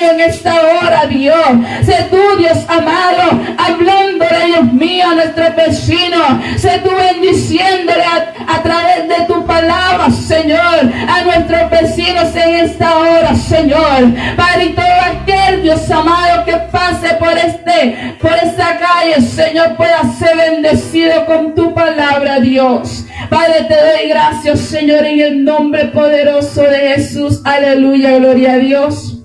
en esta hora, Dios. Sé tú, Dios amado, hablándole, Dios mío, a nuestros vecinos. Sé tú bendiciéndole a través de tu palabra, Señor, a nuestros vecinos en esta hora, Señor. Padre, y todo aquel, Dios amado, que pase por esta calle, Señor, pueda ser bendecido con tu palabra, Dios. Padre, te doy gracias, Señor, en el nombre poderoso de Jesús. Aleluya, gloria a Dios.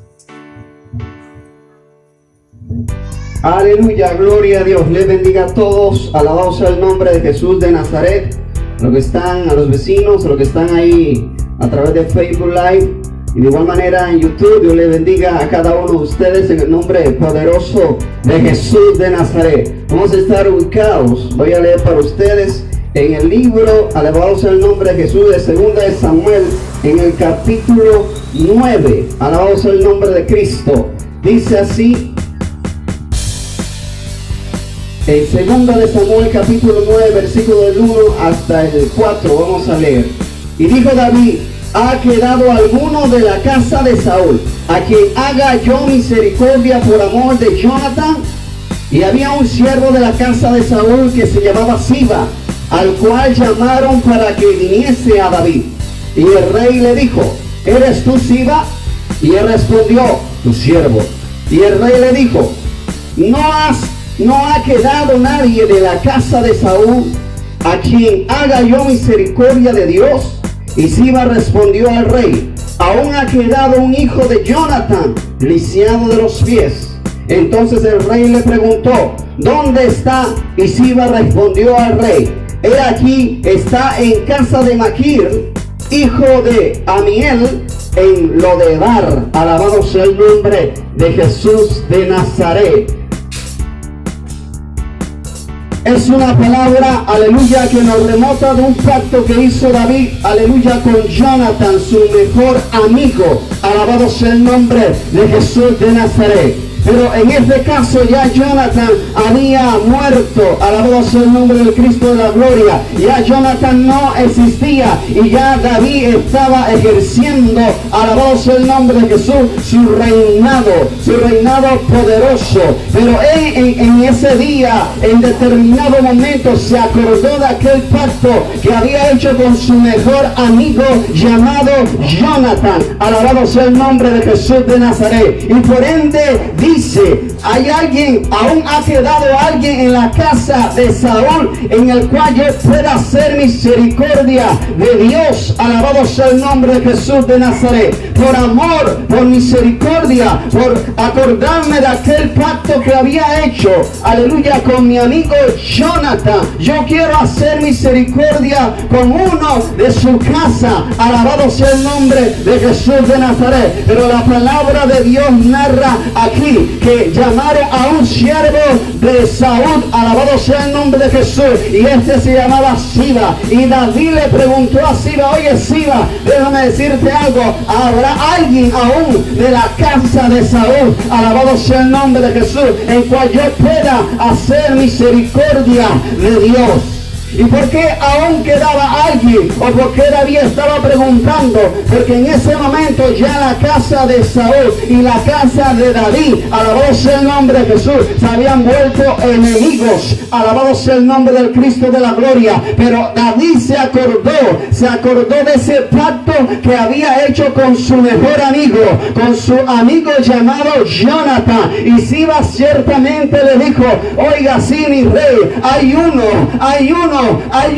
Aleluya, gloria a Dios. Les bendiga a todos. Alabado sea el nombre de Jesús de Nazaret. A los que están, a los vecinos, a los que están ahí a través de Facebook Live y de igual manera en YouTube. Dios les bendiga a cada uno de ustedes en el nombre poderoso de Jesús de Nazaret. Vamos a estar ubicados. Voy a leer para ustedes en el libro, alabado sea el nombre de Jesús, de 2 de Samuel, en el capítulo 9. Alabado sea el nombre de Cristo. Dice así. En 2 de Samuel capítulo 9 versículo del 1 hasta el 4 vamos a leer. Y dijo David: ¿ha quedado alguno de la casa de Saúl a quien haga yo misericordia por amor de Jonathan? Y había un siervo de la casa de Saúl que se llamaba Siba, al cual llamaron para que viniese a David. Y el rey le dijo: ¿eres tú Siba? Y él respondió: tu siervo. Y el rey le dijo: ¿No ha quedado nadie de la casa de Saúl a quien haga yo misericordia de Dios? Y Siba respondió al rey: aún ha quedado un hijo de Jonathan, lisiado de los pies. Entonces el rey le preguntó: ¿dónde está? Y Siba respondió al rey: he aquí, está en casa de Maquir, hijo de Amiel, en Lodebar. Alabado sea el nombre de Jesús de Nazaret. Es una palabra, aleluya, que nos remota de un pacto que hizo David, aleluya, con Jonathan, su mejor amigo. Alabado sea el nombre de Jesús de Nazaret. Pero en este caso ya Jonathan había muerto. Alabado sea el nombre del Cristo de la gloria. Ya Jonathan no existía y ya David estaba ejerciendo, alabado sea el nombre de Jesús, su reinado poderoso. Pero en ese día, en determinado momento, se acordó de aquel pacto que había hecho con su mejor amigo llamado Jonathan. Alabado sea el nombre de Jesús de Nazaret. Y por ende dice: hay alguien, aún ha quedado alguien en la casa de Saúl en el cual yo pueda hacer misericordia de Dios. Alabado sea el nombre de Jesús de Nazaret. Por amor, por misericordia, por acordarme de aquel pacto que había hecho, aleluya, con mi amigo Jonathan. Yo quiero hacer misericordia con uno de su casa. Alabado sea el nombre de Jesús de Nazaret. Pero la palabra de Dios narra aquí que llamaron a un siervo de Saúl, alabado sea el nombre de Jesús, y este se llamaba Siba. Y David le preguntó a Siba: oye Siba, déjame decirte algo, ¿habrá alguien aún de la casa de Saúl, alabado sea el nombre de Jesús, en cual yo pueda hacer misericordia de Dios? ¿Y por qué aún quedaba alguien? ¿O por qué David estaba preguntando? Porque en ese momento ya la casa de Saúl y la casa de David, alabado sea el nombre de Jesús, se habían vuelto enemigos. Alabado sea el nombre del Cristo de la gloria. Pero David se acordó de ese pacto que había hecho con su mejor amigo, con su amigo llamado Jonathan. Y Siba ciertamente le dijo: oiga, sí, mi rey, hay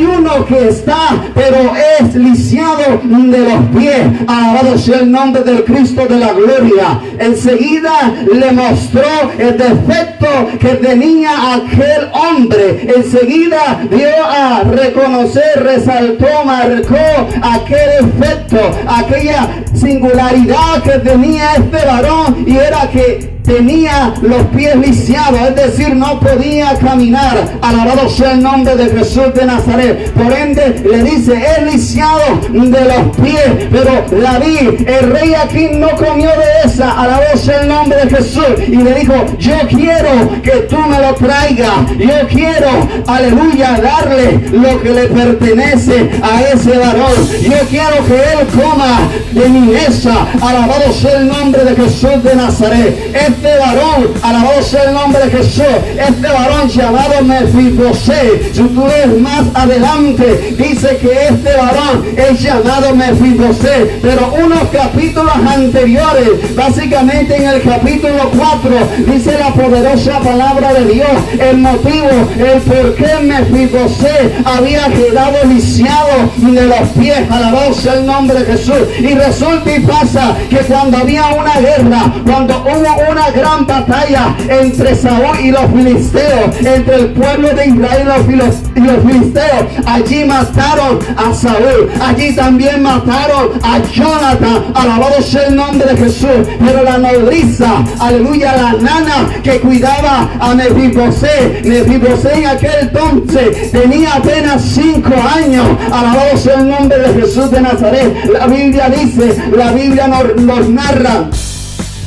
uno que está, pero es lisiado de los pies. Alabado sea el nombre del Cristo de la gloria. Enseguida le mostró el defecto que tenía aquel hombre. Enseguida dio a reconocer, resaltó, marcó aquel defecto, aquella singularidad que tenía este varón, y era que tenía los pies lisiados, es decir, no podía caminar. Alabado sea el nombre de Jesús de Nazaret. Por ende le dice: es lisiado de los pies. Pero David, el rey aquí, no comió de esa. Alabado sea el nombre de Jesús. Y le dijo: yo quiero que tú me lo traigas. Yo quiero, aleluya, darle lo que le pertenece a ese varón. Yo quiero que él coma de mi mesa. Alabado sea el nombre de Jesús de Nazaret. Nazaret. Este varón, alabado sea el nombre de Jesús, este varón llamado Mefibosé, si tú ves más adelante, dice que este varón es llamado Mefibosé, pero unos capítulos anteriores, básicamente en el capítulo 4, dice la poderosa palabra de Dios, el motivo, el por qué Mefibosé había quedado lisiado de los pies, alabado sea el nombre de Jesús. Y resulta y pasa que cuando había una guerra, cuando hubo una gran batalla entre Saúl y los filisteos, entre el pueblo de Israel y los filisteos, allí mataron a Saúl, allí también mataron a Jonathan, alabado sea el nombre de Jesús. Pero la nodriza, aleluya, la nana que cuidaba a Mefibosé en aquel entonces tenía apenas 5 años, alabado sea el nombre de Jesús de Nazaret. La Biblia dice, la Biblia nos narra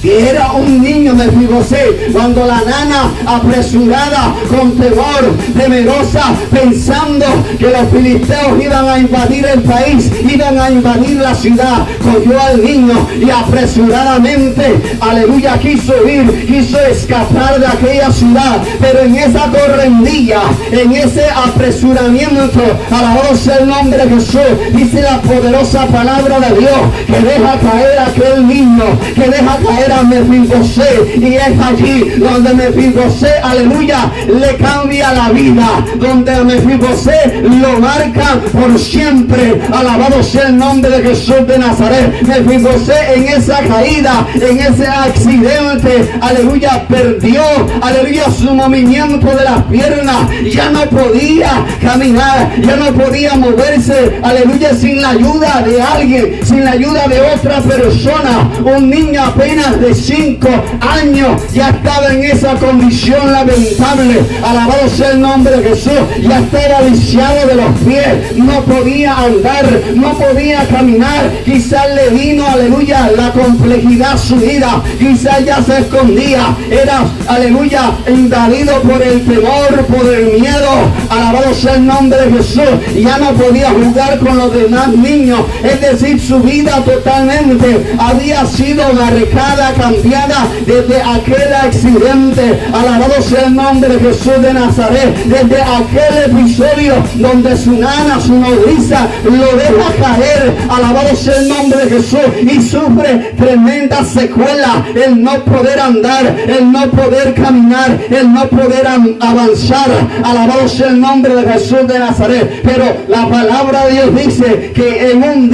que era un niño Mefibosé, cuando la nana, apresurada, con temor, temerosa, pensando que los filisteos iban a invadir el país, iban a invadir la ciudad, cogió al niño y apresuradamente, aleluya, quiso ir, quiso escapar de aquella ciudad, pero en esa correndilla, en ese apresuramiento, alabado sea el nombre de Jesús, dice la poderosa palabra de Dios, que deja caer a aquel niño, que deja caer a Mefibosé, y es allí donde Mefibosé, aleluya, le cambia la vida, donde a Mefibosé lo marca por siempre, alabado sea el nombre de Jesús de Nazaret. Mefibosé en esa caída, en ese accidente, aleluya, perdió, aleluya, su movimiento de las piernas, ya no podía caminar, ya no podía moverse, aleluya, sin la ayuda de alguien, sin la ayuda de otra persona. Un niño apenas de 5 años ya estaba en esa condición lamentable, alabado sea el nombre de Jesús, ya estaba lisiado de los pies, no podía andar, no podía caminar, quizás le vino, aleluya, la complejidad a su vida, quizás ya se escondía, era, aleluya, invadido por el temor, por el miedo, alabado sea el nombre de Jesús, ya no podía jugar con los demás niños, es decir, su vida totalmente había sido marcada, cambiada desde aquel accidente, alabado sea el nombre de Jesús de Nazaret, desde aquel episodio donde su nana, su nodriza, lo deja caer, alabado sea el nombre de Jesús, y sufre tremenda secuela, el no poder andar, el no poder caminar, el no poder avanzar, alabado sea el nombre de Jesús de Nazaret. Pero la palabra de Dios dice que en un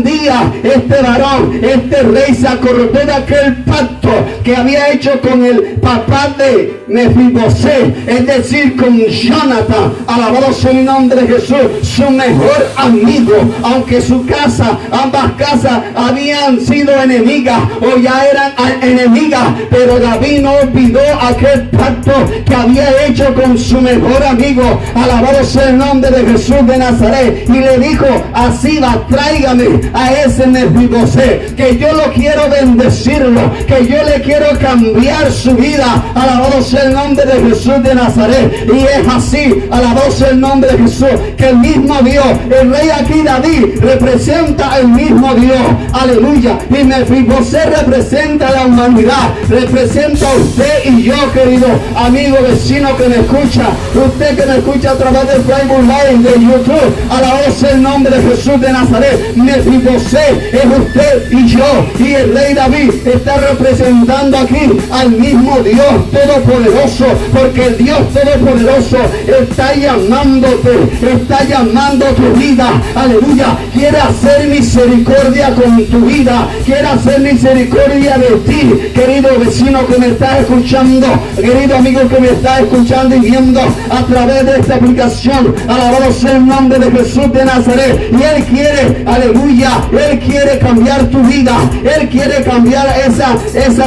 día, este varón, este rey se acordó de aquel pacto que había hecho con el papá de Mefibosé, es decir, con Jonathan, alabado sea el nombre de Jesús, su mejor amigo, aunque su casa, ambas casas habían sido enemigas o ya eran enemigas, pero David no olvidó aquel pacto que había hecho con su mejor amigo, alabado sea el nombre de Jesús de Nazaret, y le dijo a Siba, tráigame a ese Mefibosé, que yo lo quiero bendecirlo, que yo le quiero cambiar su vida, alabado sea el nombre de Jesús de Nazaret. Y es así, alabado sea el nombre de Jesús, que el mismo Dios, el rey aquí David, representa el mismo Dios, aleluya, y Mefibosé representa la humanidad, representa a usted y yo, querido amigo, vecino que me escucha, usted que me escucha a través del Facebook Live, de YouTube, alabado sea el nombre de Jesús de Nazaret. Mefibosé es usted y yo, y el rey David está representando aquí al mismo Dios Todopoderoso, porque el Dios Todopoderoso está llamándote, está llamando tu vida, aleluya, quiere hacer misericordia con tu vida, quiere hacer misericordia de ti, querido vecino que me está escuchando, querido amigo que me está escuchando y viendo a través de esta aplicación, alabado sea el nombre de Jesús de Nazaret. Y Él quiere, aleluya, Él quiere cambiar tu vida, Él quiere cambiar esa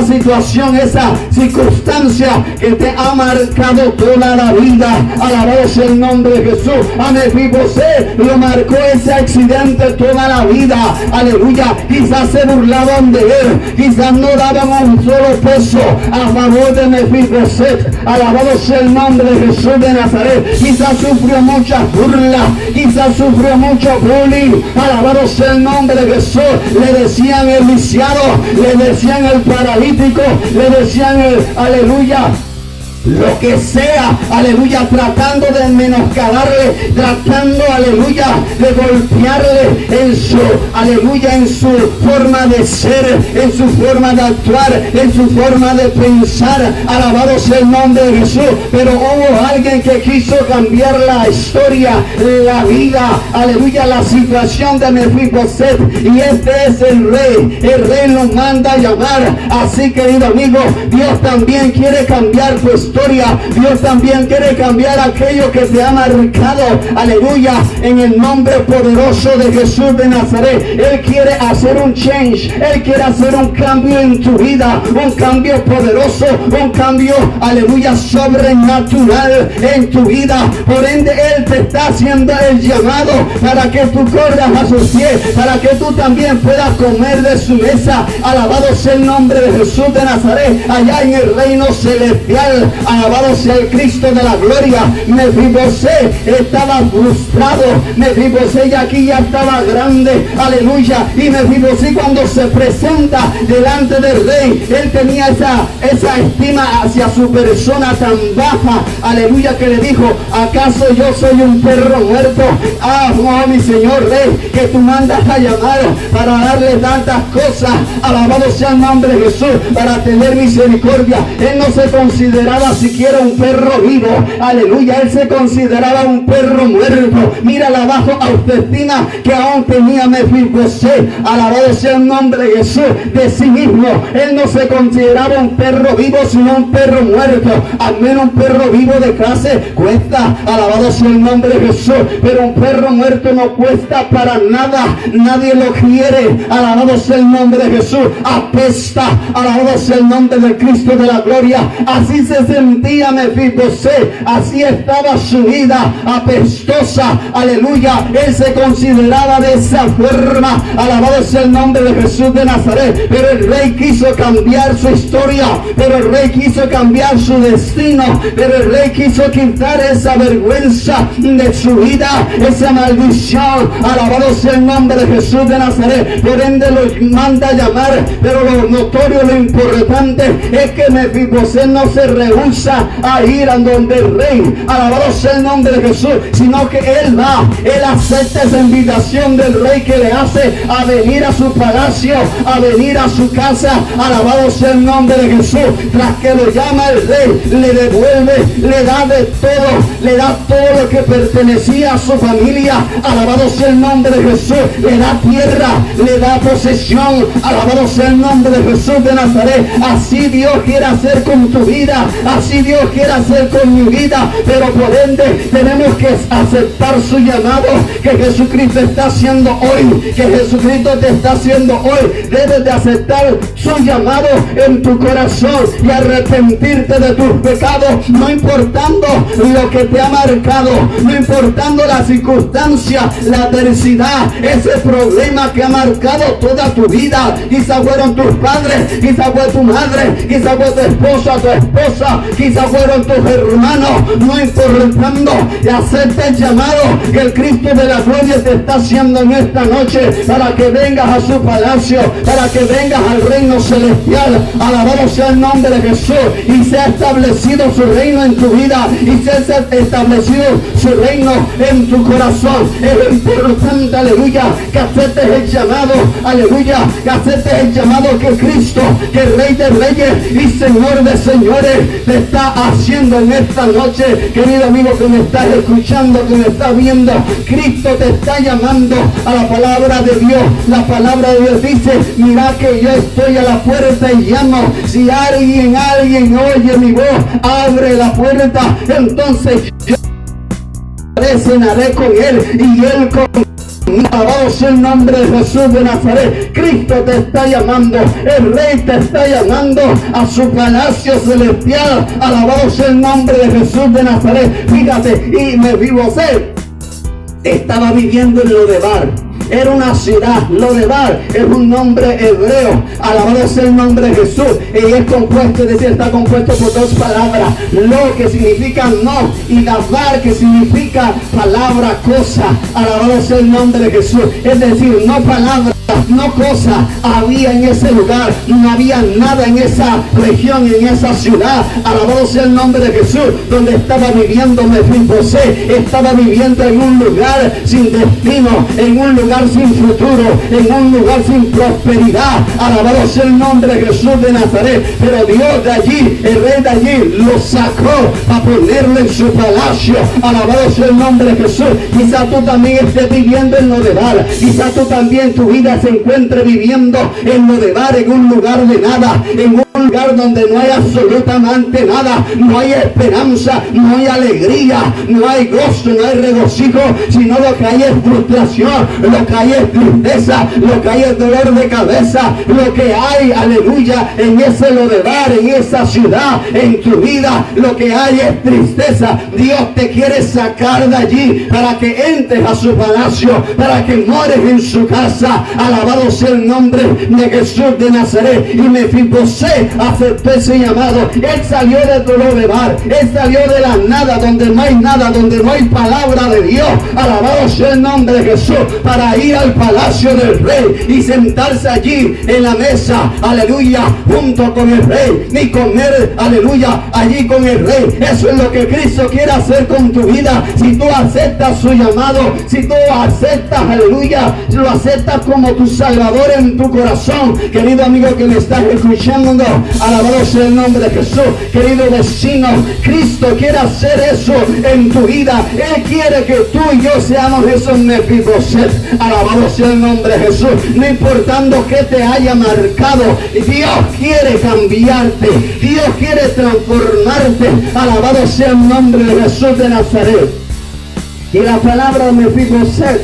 situación situación, esa circunstancia que te ha marcado toda la vida. Alabado sea el nombre de Jesús. A Mefibosé lo marcó ese accidente toda la vida. Aleluya. Quizás se burlaban de él, quizás no daban un solo peso a favor de Mefibosé. Alabado sea el nombre de Jesús de Nazaret. Quizás sufrió mucha burla, quizás sufrió mucho bullying. Alabado sea el nombre de Jesús. Le decían el lisiado, le decían el paralítico, le decían el aleluya, lo que sea, aleluya, tratando de menoscabarle, tratando, aleluya, de golpearle en su, aleluya, en su forma de ser, en su forma de actuar, en su forma de pensar. Alabado sea el nombre de Jesús. Pero hubo alguien que quiso cambiar la historia, la vida, aleluya, la situación de Mefibosé, y este es el rey lo manda a llamar. Así, querido amigo, Dios también quiere cambiar tu historia. Dios también quiere cambiar aquello que te ha marcado, aleluya, en el nombre poderoso de Jesús de Nazaret. Él quiere hacer un change, Él quiere hacer un cambio en tu vida, un cambio poderoso, un cambio, aleluya, sobrenatural en tu vida. Por ende, Él te está haciendo el llamado para que tú corras a sus pies, para que tú también puedas comer de su mesa. Alabado sea el nombre de Jesús de Nazaret, allá en el reino celestial. Alabado sea el Cristo de la gloria. Mefibosé estaba frustrado. Mefibosé ya aquí ya estaba grande. Aleluya. Y Mefibosé, cuando se presenta delante del rey, él tenía esa estima hacia su persona tan baja. Aleluya, que le dijo: ¿acaso yo soy un perro muerto? Ah, no, mi señor rey, que tú mandas a llamar para darle tantas cosas. Alabado sea el nombre de Jesús, para tener misericordia. Él no se consideraba siquiera un perro vivo. Aleluya, él se consideraba un perro muerto. Mira la baja autoestima que aún tenía Mefibosé. Alabado sea el nombre de Jesús, de sí mismo. Él no se consideraba un perro vivo, sino un perro muerto. Al menos un perro vivo de clase cuesta. Alabado sea el nombre de Jesús. Pero un perro muerto no cuesta para nada. Nadie lo quiere. Alabado sea el nombre de Jesús. Apesta. Alabado sea el nombre de Cristo de la gloria. Así se sentía Mefibosé, así estaba su vida, apestosa. Aleluya, él se consideraba de esa forma. Alabado sea el nombre de Jesús de Nazaret. Pero el rey quiso cambiar su historia, pero el rey quiso cambiar su destino, pero el rey quiso quitar esa vergüenza de su vida, esa maldición. Alabado sea el nombre de Jesús de Nazaret. Por ende lo manda a llamar. Pero lo notorio, lo importante es que Mefibosé no se rehúsa a ir a donde el rey. Alabado sea el nombre de Jesús, sino que él va, él acepta esa invitación del rey que le hace a venir a su palacio, a venir a su casa. Alabado sea el nombre de Jesús. Tras que lo llama el rey, le devuelve, le da de todo, le da todo lo que pertenecía a su familia. Alabado sea el nombre de Jesús. Le da tierra, le da posesión. Alabado sea el nombre de Jesús de Nazaret. Así Dios quiere hacer con tu vida, así Dios quiere hacer con mi vida. Pero por ende tenemos que aceptar su llamado que Jesucristo está haciendo hoy, que Jesucristo te está haciendo hoy. Debes de aceptar su llamado en tu corazón y arrepentirte de tus pecados, no importando lo que te ha marcado, no importando la circunstancia, la adversidad, ese problema que ha marcado toda tu vida. Quizá fueron tus padres, quizá fue tu madre, quizá fue tu esposa, tu esposa, quizá fueron tus hermanos. No importando, acepta el llamado que el Cristo de la gloria te está haciendo en esta noche, para que vengas a su palacio, para que vengas al reino celestial. Alabado sea el nombre de Jesús, y sea establecido su reino en tu vida, y sea establecido su reino en tu corazón. Es importante, aleluya, que aceptes el llamado, aleluya, que aceptes el llamado que Cristo, que el Rey de Reyes y Señor de Señores te está haciendo en esta noche. Querido amigo que me estás escuchando, que me estás viendo, Cristo te está llamando a la palabra de Dios. La palabra de Dios dice: mira que yo estoy a la puerta y llamo. Si alguien oye mi voz, abre la puerta, entonces yo cenaré con él y él con Alabado sea el nombre de Jesús de Nazaret. Cristo te está llamando, el Rey te está llamando a su palacio celestial. Alabado sea el nombre de Jesús de Nazaret. Fíjate, y Mefiboseth estaba viviendo en Lodebar. Era una ciudad. Lodebar es un nombre hebreo. Alabado sea el nombre de Jesús. Y es compuesto, es decir, está compuesto por dos palabras. Lo, que significa no, y Dabar, que significa palabra, cosa. Alabado sea el nombre de Jesús. Es decir, no palabra, no cosa había en ese lugar. No había nada en esa región, en esa ciudad. Alabado sea el nombre de Jesús. Donde estaba viviendo Mefiboseth. Estaba viviendo en un lugar sin destino, en un lugar sin futuro, en un lugar sin prosperidad. Alabado sea el nombre de Jesús de Nazaret. Pero Dios de allí, el Rey de allí, lo sacó a ponerlo en su palacio. Alabado sea el nombre de Jesús. Quizá tú también estés viviendo en Lodebar. Quizá tú también, tu vida se encuentre viviendo en Lodebar, en un lugar de nada, en un lugar donde no hay absolutamente nada, no hay esperanza, no hay alegría, no hay gozo, no hay regocijo, sino lo que hay es frustración, lo que hay es tristeza, lo que hay es dolor de cabeza, lo que hay, aleluya, en ese Lodebar, en esa ciudad, en tu vida, lo que hay es tristeza. Dios te quiere sacar de allí para que entres a su palacio, para que mores en su casa. Alabado sea el nombre de Jesús de Nazaret. Y Mefiboseth aceptó ese llamado. Él salió de Lodebar, él salió de la nada, donde no hay nada, donde no hay palabra de Dios. Alabado sea el nombre de Jesús, para ir al palacio del Rey y sentarse allí en la mesa, aleluya, junto con el Rey, y comer, aleluya, allí con el Rey. Eso es lo que Cristo quiere hacer con tu vida. Si tú aceptas su llamado, si tú aceptas, aleluya, lo aceptas como tu Salvador en tu corazón, querido amigo que me estás escuchando, alabado sea el nombre de Jesús. Querido vecino, Cristo quiere hacer eso en tu vida. Él quiere que tú y yo seamos esos Mefiboseth. Alabado sea el nombre de Jesús. No importando que te haya marcado, Dios quiere cambiarte, Dios quiere transformarte. Alabado sea el nombre de Jesús de Nazaret. Y la palabra Mefiboseth,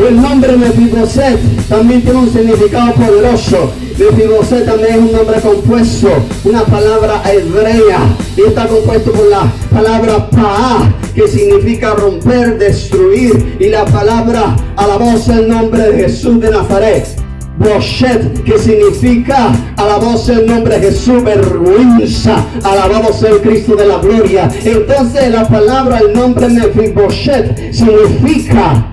el nombre Mefiboseth también tiene un significado poderoso. Mefiboseth también es un nombre compuesto, una palabra hebrea, y está compuesto por la palabra Paá, que significa romper, destruir, y la palabra, alabado sea el nombre de Jesús de Nazaret, Boshet, que significa, alabado sea el nombre de Jesús, vergüenza. Alabado sea el Cristo de la gloria. Entonces la palabra, el nombre Mefiboshet significa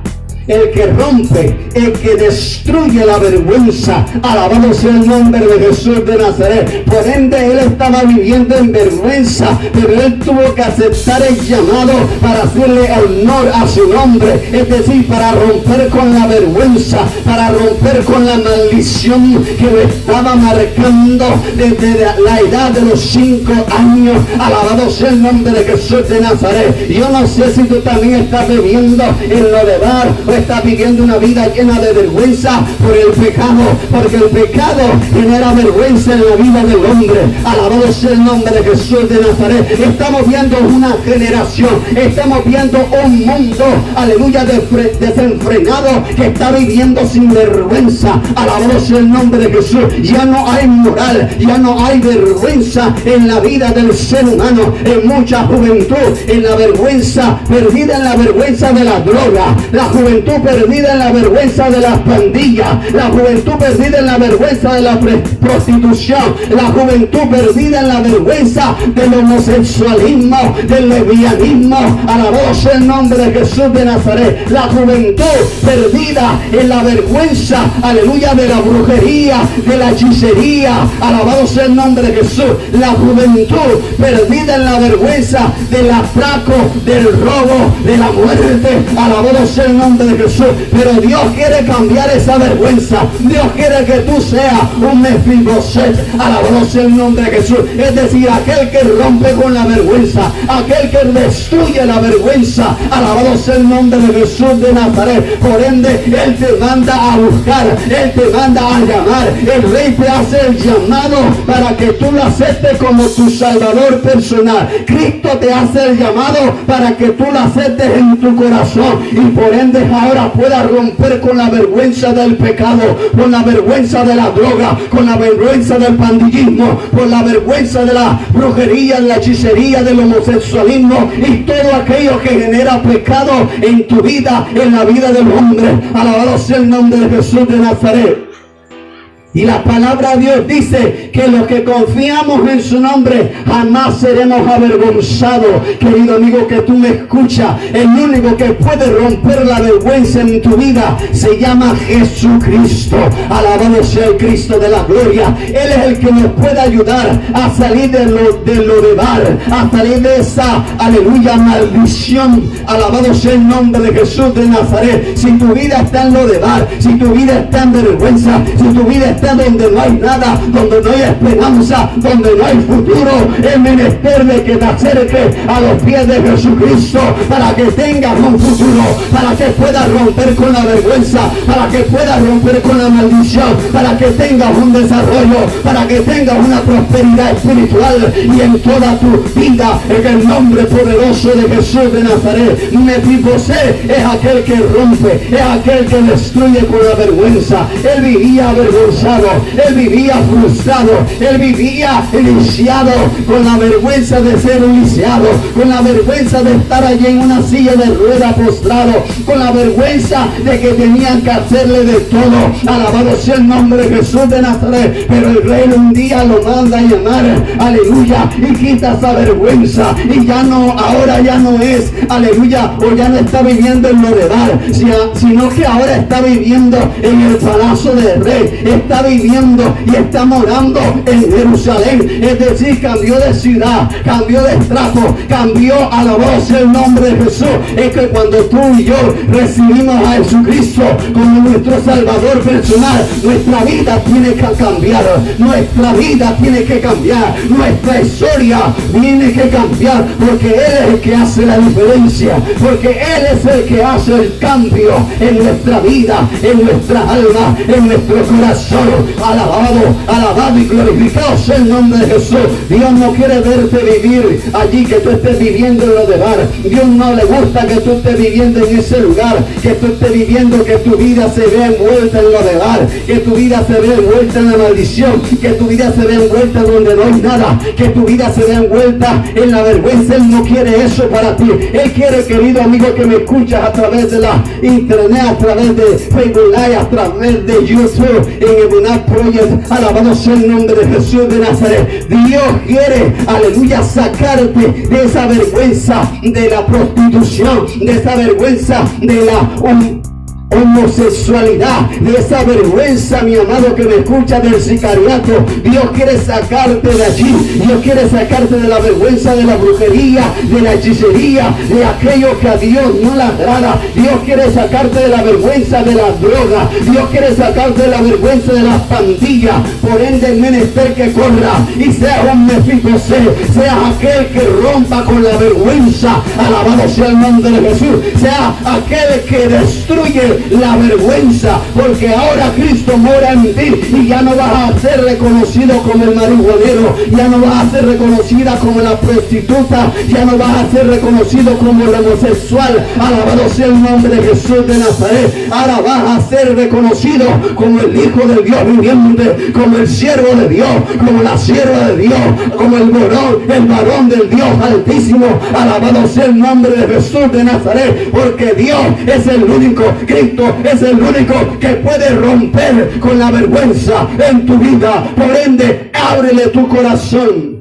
el que rompe, el que destruye la vergüenza. Alabado sea el nombre de Jesús de Nazaret. Por ende, él estaba viviendo en vergüenza, pero él tuvo que aceptar el llamado para hacerle honor a su nombre, es decir, para romper con la vergüenza, para romper con la maldición que lo estaba marcando desde la edad de los 5 años. Alabado sea el nombre de Jesús de Nazaret. Yo no sé si tú también estás viviendo en Lodebar, estás viviendo una vida llena de vergüenza por el pecado, porque el pecado genera vergüenza en la vida del hombre. Alabado sea el nombre de Jesús de Nazaret. Estamos viendo una generación, estamos viendo un mundo, aleluya, desenfrenado, que está viviendo sin vergüenza. Alabado sea el nombre de Jesús. Ya no hay moral, ya no hay vergüenza en la vida del ser humano. En mucha juventud, en la vergüenza, perdida en la vergüenza de la droga, la juventud perdida en la vergüenza de las pandillas, la juventud perdida en la vergüenza de la prostitución, la juventud perdida en la vergüenza del homosexualismo, del lesbianismo. Alabado sea el nombre de Jesús de Nazaret. La juventud perdida en la vergüenza, aleluya, de la brujería, de la hechicería. Alabado sea el nombre de Jesús. La juventud perdida en la vergüenza del atraco, del robo, de la muerte. Alabado sea el nombre de Jesús. Pero Dios quiere cambiar esa vergüenza. Dios quiere que tú seas un Mefiboseth. Alabado sea el nombre de Jesús. Es decir, aquel que rompe con la vergüenza, aquel que destruye la vergüenza. Alabado sea el nombre de Jesús de Nazaret. Por ende, Él te manda a buscar, Él te manda a llamar. El Rey te hace el llamado para que tú lo aceptes como tu Salvador personal. Cristo te hace el llamado para que tú lo aceptes en tu corazón, y por ende ahora puedas romper con la vergüenza del pecado, con la vergüenza de la droga, con la vergüenza del pandillismo, con la vergüenza de la brujería, de la hechicería, del homosexualismo y todo aquello que genera pecado en tu vida, en la vida del hombre. Alabado sea el nombre de Jesús de Nazaret. Y la palabra de Dios dice que los que confiamos en su nombre jamás seremos avergonzados. Querido amigo que tú me escuchas, el único que puede romper la vergüenza en tu vida se llama Jesucristo. Alabado sea el Cristo de la gloria. Él es el que nos puede ayudar a salir de lo de bar, a salir de esa, aleluya, maldición. Alabado sea el nombre de Jesús de Nazaret. Si tu vida está en lo de bar, si tu vida está en vergüenza, si tu vida está donde no hay nada, donde no hay esperanza, donde no hay futuro, es menester de que te acerques a los pies de Jesucristo para que tengas un futuro, para que puedas romper con la vergüenza, para que puedas romper con la maldición, para que tengas un desarrollo, para que tengas una prosperidad espiritual y en toda tu vida, en el nombre poderoso de Jesús de Nazaret. Mefibosé es aquel que rompe, es aquel que destruye con la vergüenza. Él vivía avergonzado, él vivía frustrado, él vivía lisiado, con la vergüenza de ser lisiado, con la vergüenza de estar allí en una silla de rueda postrado, con la vergüenza de que tenían que hacerle de todo. Alabado sea el nombre de Jesús de Nazaret. Pero el rey un día lo manda a llamar, aleluya, y quita esa vergüenza, y ya no, ahora ya no es, aleluya, o ya no está viviendo en Lodebar, sino que ahora está viviendo en el palacio del rey, está viviendo y está morando en Jerusalén. Es decir, cambió de ciudad, cambió de estrato, cambió, alabado sea el nombre de Jesús. Es que cuando tú y yo recibimos a Jesucristo como nuestro Salvador personal, nuestra vida tiene que cambiar, nuestra vida tiene que cambiar, nuestra historia tiene que cambiar, porque Él es el que hace la diferencia, porque Él es el que hace el cambio en nuestra vida, en nuestra alma, en nuestro corazón. Alabado y glorificado sea el nombre de Jesús. Dios no quiere verte vivir allí, que tú estés viviendo en lo de bar. Dios no le gusta que tú estés viviendo en ese lugar, que tú estés viviendo, que tu vida se vea envuelta en lo de bar, que tu vida se vea envuelta en la maldición, que tu vida se vea envuelta donde no hay nada, que tu vida se vea envuelta en la vergüenza. Él no quiere eso para ti. Él quiere, querido amigo que me escuchas a través de la internet, a través de Facebook Live, a través de YouTube, en Ebunar Project, alabado sea el nombre de Jesús de Nazaret. Dios quiere, aleluya, sacarte de esa vergüenza de la prostitución, de esa vergüenza de la homosexualidad, de esa vergüenza, mi amado que me escucha, del sicariato. Dios quiere sacarte de allí. Dios quiere sacarte de la vergüenza de la brujería, de la hechicería, de aquello que a Dios no le agrada. Dios quiere sacarte de la vergüenza de la droga. Dios quiere sacarte de la vergüenza de las pandillas. Por ende, el menester que corra y sea un Mefibosé, sea aquel que rompa con la vergüenza. Alabado sea el nombre de Jesús. Sea aquel que destruye la vergüenza, porque ahora Cristo mora en ti y ya no vas a ser reconocido como el marihuanero, ya no vas a ser reconocida como la prostituta, ya no vas a ser reconocido como el homosexual. Alabado sea el nombre de Jesús de Nazaret. Ahora vas a ser reconocido como el Hijo del Dios viviente, como el siervo de Dios, como la sierva de Dios, como el varón del Dios Altísimo. Alabado sea el nombre de Jesús de Nazaret, porque Dios es el único, Cristo es el único que puede romper con la vergüenza en tu vida. Por ende, ábrele tu corazón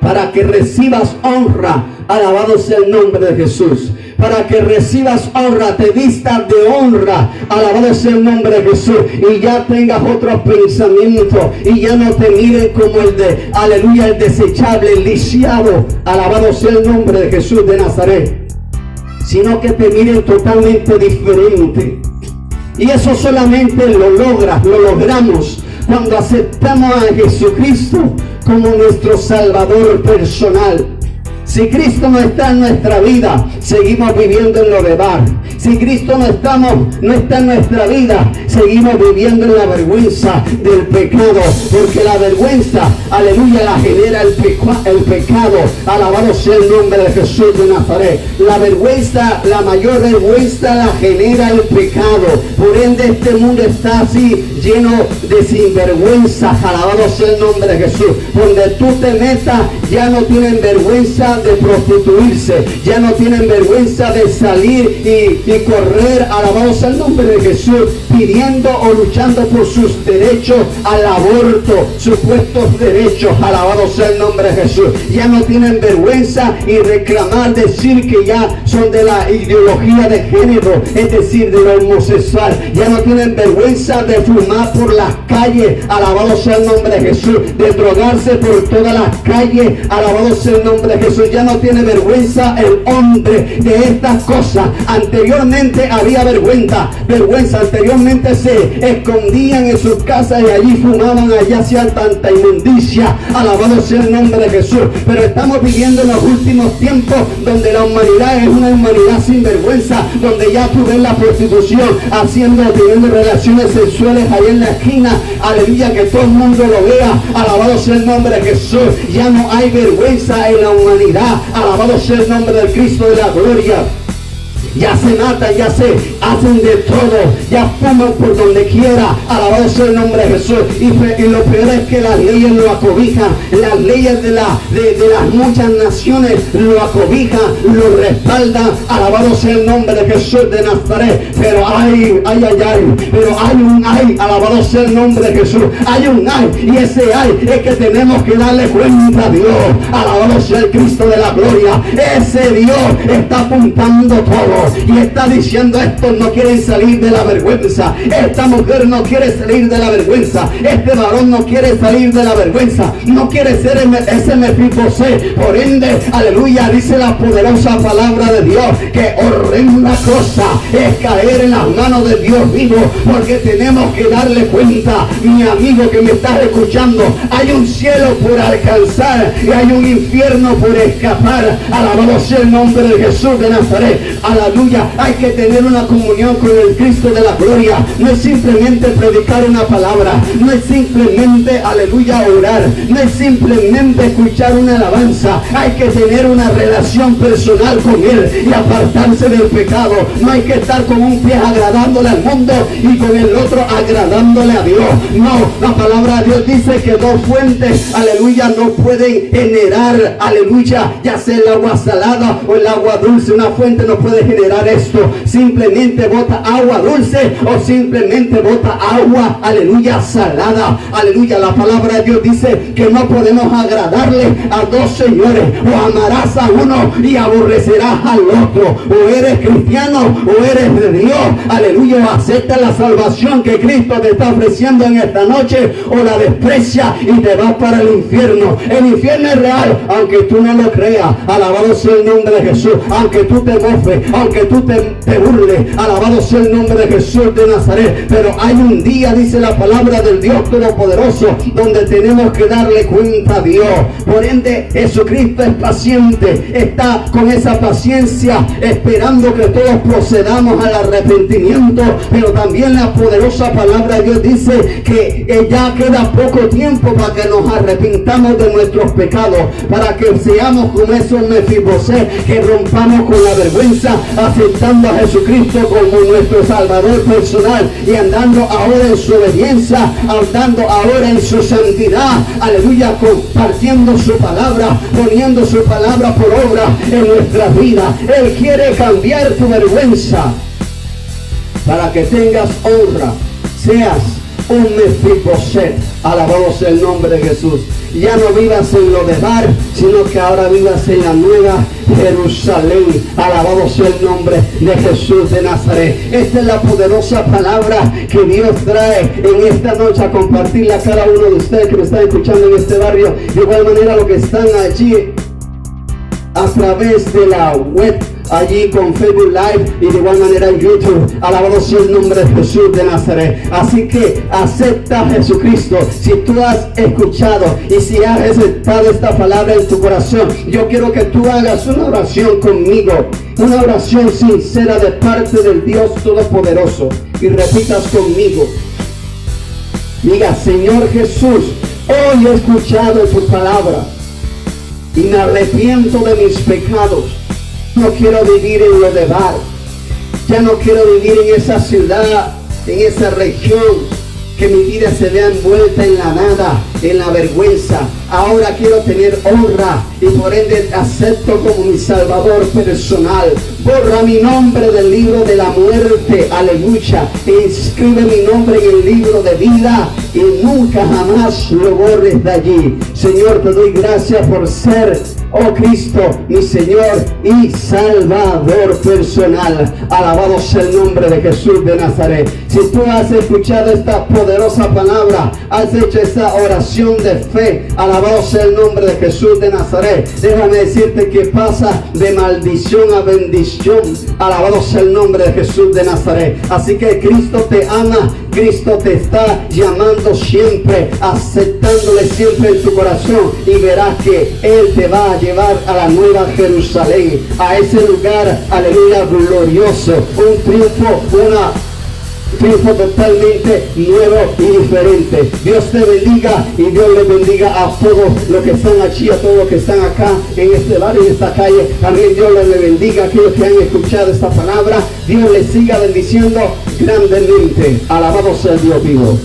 para que recibas honra. Alabado sea el nombre de Jesús. Para que recibas honra, te vistas de honra. Alabado sea el nombre de Jesús. Y ya tengas otros pensamientos. Y ya no te miren como el de, aleluya, el desechable, el lisiado. Alabado sea el nombre de Jesús de Nazaret. Sino que te miren totalmente diferente. Y eso solamente lo logramos cuando aceptamos a Jesucristo como nuestro Salvador personal. Si Cristo no está en nuestra vida, seguimos viviendo en lo de bar. Si Cristo no está en nuestra vida, seguimos viviendo en la vergüenza del pecado, porque la vergüenza, aleluya, la genera el pecado. Alabado sea el nombre de Jesús de Nazaret. La vergüenza, la mayor vergüenza la genera el pecado. Por ende, este mundo está así, lleno de sinvergüenza. Alabado sea el nombre de Jesús. Donde tú te metas, ya no tienen vergüenza de prostituirse, ya no tienen vergüenza de salir y correr, alabado sea el nombre de Jesús, pidiendo o luchando por sus derechos al aborto, supuestos derechos, alabado sea el nombre de Jesús. Ya no tienen vergüenza y reclamar, decir que ya son de la ideología de género, es decir, de lo homosexual. Ya no tienen vergüenza de fumar por las calles, alabado sea el nombre de Jesús, de drogarse por todas las calles, alabado sea el nombre de Jesús. Ya no tiene vergüenza el hombre de estas cosas. Anteriormente había vergüenza, anteriormente se escondían en sus casas y allí fumaban, allá hacían tanta inmundicia, alabado sea el nombre de Jesús. Pero estamos viviendo en los últimos tiempos donde la humanidad es una humanidad sin vergüenza, donde ya tú ves la prostitución teniendo relaciones sexuales ahí en la esquina, aleluya, que todo el mundo lo vea, alabado sea el nombre de Jesús. Ya no hay vergüenza en la humanidad, alabado sea el nombre del Cristo de la gloria. Ya se matan, ya se hacen de todo, ya fuman por donde quiera, alabado sea el nombre de Jesús. Y lo peor es que las leyes lo acobijan, las leyes de las muchas naciones lo acobijan, lo respaldan, alabado sea el nombre de Jesús de Nazaret. Pero pero hay un ay, alabado sea el nombre de Jesús, hay un ay, y ese ay es que tenemos que darle cuenta a Dios, alabado sea el Cristo de la gloria. Ese Dios está apuntando todo y está diciendo: estos no quieren salir de la vergüenza, esta mujer no quiere salir de la vergüenza, este varón no quiere salir de la vergüenza, no quiere ser ese Mefibosé. Por ende, aleluya, dice la poderosa palabra de Dios que horrenda cosa es caer en las manos de Dios vivo, porque tenemos que darle cuenta, mi amigo que me estás escuchando. Hay un cielo por alcanzar y hay un infierno por escapar, alabado sea el nombre de Jesús de Nazaret. Aleluya, hay que tener una comunión con el Cristo de la gloria. No es simplemente predicar una palabra, no es simplemente, aleluya, orar, no es simplemente escuchar una alabanza. Hay que tener una relación personal con Él y apartarse del pecado. No hay que estar con un pie agradándole al mundo y con el otro agradándole a Dios. No, la palabra de Dios dice que dos fuentes, aleluya, no pueden generar, aleluya, ya sea el agua salada o el agua dulce. Una fuente no puede generar esto. Simplemente bota agua dulce o simplemente bota agua, aleluya, salada. Aleluya, la palabra de Dios dice que no podemos agradarle a dos señores. O amarás a uno y aborrecerás al otro. O eres cristiano o eres de Dios. Aleluya, o acepta la salvación que Cristo te está ofreciendo en esta noche, o la desprecia y te vas para el infierno. El infierno es real, aunque tú no lo creas. Alabado sea el nombre de Jesús. Aunque tú te mofes, aunque tú te burles, alabado sea el nombre de Jesús de Nazaret. Pero hay un día, dice la palabra del Dios Todopoderoso, donde tenemos que darle cuenta a Dios. Por ende, Jesucristo es paciente, está con esa paciencia esperando que todos procedamos al arrepentimiento. Pero también la poderosa palabra de Dios dice que ya queda poco tiempo para que nos arrepintamos de nuestros pecados, para que seamos como esos Mefibosé, que rompamos con la vergüenza, aceptando a Jesucristo como nuestro Salvador personal y andando ahora en su obediencia, andando ahora en su santidad, aleluya, compartiendo su palabra, poniendo su palabra por obra en nuestra vida. Él quiere cambiar tu vergüenza para que tengas honra, seas un Mefiboset. Alabado sea el nombre de Jesús. Ya no vivas en lo de bar, sino que ahora vivas en la nueva Jerusalén. Alabado sea el nombre de Jesús de Nazaret. Esta es la poderosa palabra que Dios trae en esta noche a compartirla a cada uno de ustedes que me están escuchando en este barrio. De igual manera, los que están allí a través de la web, allí con Facebook Live y de igual manera en YouTube. Alabado sea el nombre de Jesús de Nazaret. Así que acepta a Jesucristo. Si tú has escuchado y si has aceptado esta palabra en tu corazón, yo quiero que tú hagas una oración conmigo, una oración sincera de parte del Dios Todopoderoso, y repitas conmigo. Diga: Señor Jesús, hoy he escuchado tu palabra y me arrepiento de mis pecados. No quiero vivir en Lodebar. Ya no quiero vivir en esa ciudad, en esa región, que mi vida se vea envuelta en la nada, en la vergüenza. Ahora quiero tener honra y por ende acepto como mi Salvador personal. Borra mi nombre del libro de la muerte, aleluya, e inscribe mi nombre en el libro de vida y nunca jamás lo borres de allí. Señor, te doy gracias por ser, oh Cristo, mi Señor y Salvador personal. Alabado sea el nombre de Jesús de Nazaret. Si tú has escuchado esta poderosa palabra, has hecho esta oración de fe, alabado sea el nombre de Jesús de Nazaret, déjame decirte que pasa de maldición a bendición. Alabado sea el nombre de Jesús de Nazaret. Así que Cristo te ama, Cristo te está llamando siempre, aceptándole siempre en tu corazón, y verás que Él te va a llevar a la nueva Jerusalén, a ese lugar, aleluya, glorioso, un triunfo totalmente nuevo y diferente. Dios te bendiga y Dios les bendiga a todos los que están aquí, a todos los que están acá en este barrio, en esta calle. También Dios les bendiga a aquellos que han escuchado esta palabra. Dios les siga bendiciendo grandemente. Alabado sea Dios vivo.